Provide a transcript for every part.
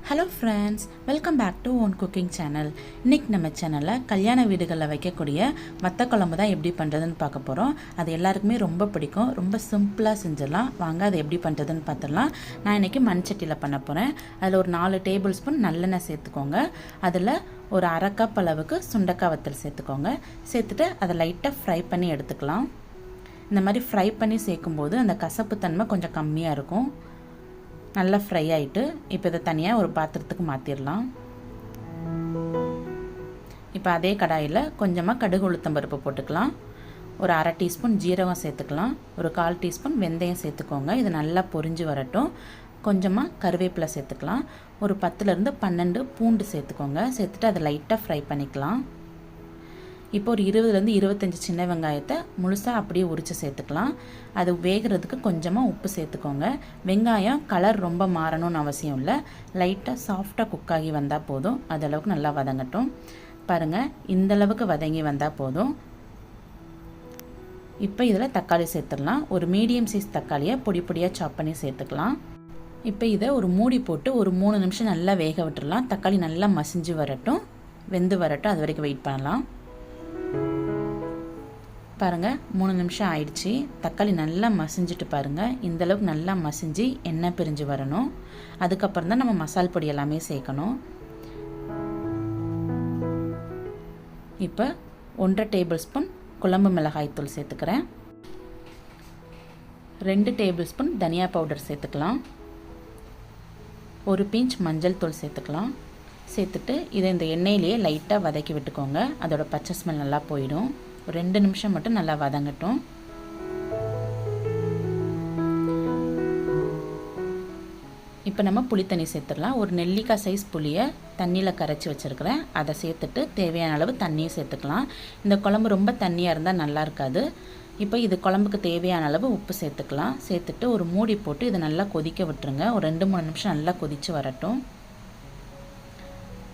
Hello friends, welcome back to own cooking channel. இன்றைக்கி நம்ம சேனலில் கல்யாண வீடுகளில் வைக்கக்கூடிய வத்த குழம்பு தான் எப்படி பண்ணுறதுன்னு பார்க்க போகிறோம். அது எல்லாருக்குமே ரொம்ப பிடிக்கும். ரொம்ப சிம்பிளாக செஞ்சிடலாம். வாங்க அதை எப்படி பண்ணுறதுன்னு பார்த்துடலாம். நான் இன்றைக்கி மண் சட்டியில் பண்ண போகிறேன். அதில் ஒரு 4 டேபிள் ஸ்பூன் நல்லெண்ணெய் சேர்த்துக்கோங்க. அதில் ஒரு 1/2 கப் அளவுக்கு சுண்டைக்காய் வத்தல் சேர்த்துக்கோங்க. சேர்த்துட்டு அதை லைட்டாக ஃப்ரை பண்ணி எடுத்துக்கலாம். இந்த மாதிரி ஃப்ரை பண்ணி சேர்க்கும்போது அந்த கசப்பு தன்மை கொஞ்சம் கம்மியாக இருக்கும். நல்லா ஃப்ரை ஆகிட்டு இப்போ இதை தனியாக ஒரு பாத்திரத்துக்கு மாற்றிடலாம். இப்போ அதே கடாயில் கொஞ்சமாக கடுகு உளுத்தம் பருப்பு போட்டுக்கலாம். ஒரு 1/2 டீஸ்பூன் ஜீரகம் சேர்த்துக்கலாம். ஒரு 1/4 டீஸ்பூன் வெந்தயம் சேர்த்துக்கோங்க. இது நல்லா பொரிஞ்சு வரட்டும். கொஞ்சமாக கருவேப்பிலை சேர்த்துக்கலாம். ஒரு 10லேருந்து 12 பூண்டு சேர்த்துக்கோங்க. சேர்த்துட்டு அதை லைட்டாக ஃப்ரை பண்ணிக்கலாம். இப்போ ஒரு 20லேருந்து 25 சின்ன வெங்காயத்தை முழுசாக அப்படியே உரித்து சேர்த்துக்கலாம். அது வேகிறதுக்கு கொஞ்சமாக உப்பு சேர்த்துக்கோங்க. வெங்காயம் கலர் ரொம்ப மாறணும்னு அவசியம் இல்லை. லைட்டாக சாஃப்டாக குக் ஆகி வந்தால் போதும். அது அளவுக்கு நல்லா வதங்கட்டும். பாருங்கள், இந்தளவுக்கு வதங்கி வந்தால் போதும். இப்போ இதில் தக்காளி சேர்த்துடலாம். ஒரு மீடியம் சைஸ் தக்காளியை பொடி பொடியாக சாப் பண்ணி சேர்த்துக்கலாம். இப்போ இதை ஒரு மூடி போட்டு ஒரு 3 நிமிஷம் நல்லா வேக விட்டுடலாம். தக்காளி நல்லா மசிஞ்சு வரட்டும், வெந்து வரட்டும். அது வரைக்கும் வெயிட் பண்ணலாம். பாருங்கள், 3 நிமிஷம் ஆயிடுச்சு. தக்காளி நல்லா மசிஞ்சிட்டு பாருங்கள். இந்தளவுக்கு நல்லா மசிஞ்சு எண்ணெய் பிரிஞ்சு வரணும். அதுக்கப்புறம் தான் நம்ம மசால் பொடி எல்லாமே சேர்க்கணும். இப்போ 1/2 டேபிள் ஸ்பூன் குழம்பு மிளகாய் தூள் சேர்த்துக்கிறேன். 2 டேபிள் ஸ்பூன் தனியா பவுடர் சேர்த்துக்கலாம். ஒரு பிஞ்ச் மஞ்சள் தூள் சேர்த்துக்கலாம். சேர்த்துட்டு இதை இந்த எண்ணெயிலேயே லைட்டாக வதக்கி விட்டுக்கோங்க. அதோட பச்சை ஸ்மெல் நல்லா போயிடும். ஒரு 2 நிமிஷம் மட்டும் நல்லா வதங்கட்டும். இப்போ நம்ம புளி தண்ணி சேர்த்துடலாம். ஒரு நெல்லிக்காய் சைஸ் புளியை தண்ணியில் கரைச்சி வச்சுருக்கிறேன். அதை சேர்த்துட்டு தேவையான அளவு தண்ணியை சேர்த்துக்கலாம். இந்த குழம்பு ரொம்ப தண்ணியாக இருந்தால் நல்லா இருக்காது. இப்போ இது குழம்புக்கு தேவையான அளவு உப்பு சேர்த்துக்கலாம். சேர்த்துட்டு ஒரு மூடி போட்டு இதை நல்லா கொதிக்க விட்டுருங்க. ஒரு 2-3 நிமிஷம் நல்லா கொதித்து வரட்டும்.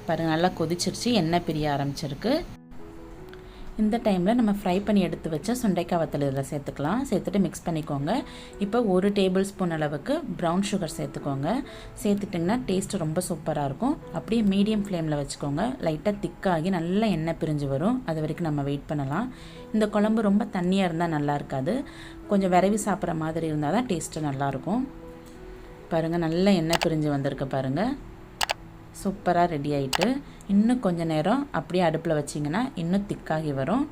பாருங்கள், நல்லா கொதிச்சிருச்சு, எண்ணெய் பிரிய ஆரம்பிச்சிருக்கு. இந்த டைமில் நம்ம ஃப்ரை பண்ணி எடுத்து வச்ச சுண்டைக்காய் வத்தல் இதில் சேர்த்துக்கலாம். சேர்த்துட்டு மிக்ஸ் பண்ணிக்கோங்க. இப்போ 1 டேபிள் ஸ்பூன் அளவுக்கு ப்ரௌன் சுகர் சேர்த்துக்கோங்க. சேர்த்துட்டிங்கன்னா டேஸ்ட்டு ரொம்ப சூப்பராக இருக்கும். அப்படியே மீடியம் ஃப்ளேமில் வச்சுக்கோங்க. லைட்டாக திக்காகி நல்லா எண்ணெய் பிரிஞ்சு வரும். அது வரைக்கும் நம்ம வெயிட் பண்ணலாம். இந்த குழம்பு ரொம்ப தண்ணியாக இருந்தால் நல்லா இருக்காது. கொஞ்சம் விரவி சாப்பிட்ற மாதிரி இருந்தால் தான் டேஸ்ட்டு நல்லாயிருக்கும். பாருங்கள், நல்லா எண்ணெய் பிரிஞ்சு வந்திருக்கு பாருங்கள். சூப்பராக ரெடி ஆகிட்டு இன்னும் கொஞ்சம் நேரம் அப்படியே அடுப்பில் வச்சிங்கன்னா இன்னும் திக்காகி வரும்.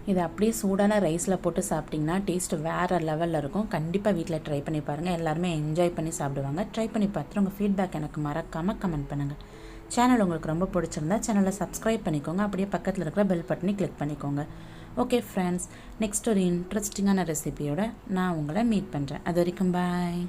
இதை அப்படியே சூடான ரைஸில் போட்டு சாப்பிட்டிங்கன்னா டேஸ்ட்டு வேறு லெவலில் இருக்கும். கண்டிப்பாக வீட்டில் ட்ரை பண்ணி பாருங்கள். எல்லாருமே என்ஜாய் பண்ணி சாப்பிடுவாங்க. ட்ரை பண்ணி பார்த்துட்டு உங்கள் ஃபீட்பேக் எனக்கு மறக்காமல் கமெண்ட் பண்ணுங்கள். சேனல் உங்களுக்கு ரொம்ப பிடிச்சிருந்தா சேனலை சப்ஸ்கிரைப் பண்ணிக்கோங்க. அப்படியே பக்கத்தில் இருக்கிற பெல் பட்டனை கிளிக் பண்ணிக்கோங்க. ஓகே ஃப்ரெண்ட்ஸ், நெக்ஸ்ட் ஒரு இன்ட்ரெஸ்டிங்கான ரெசிபியோட நான் உங்களை மீட் பண்ணுறேன். அது வரைக்கும் பாய்.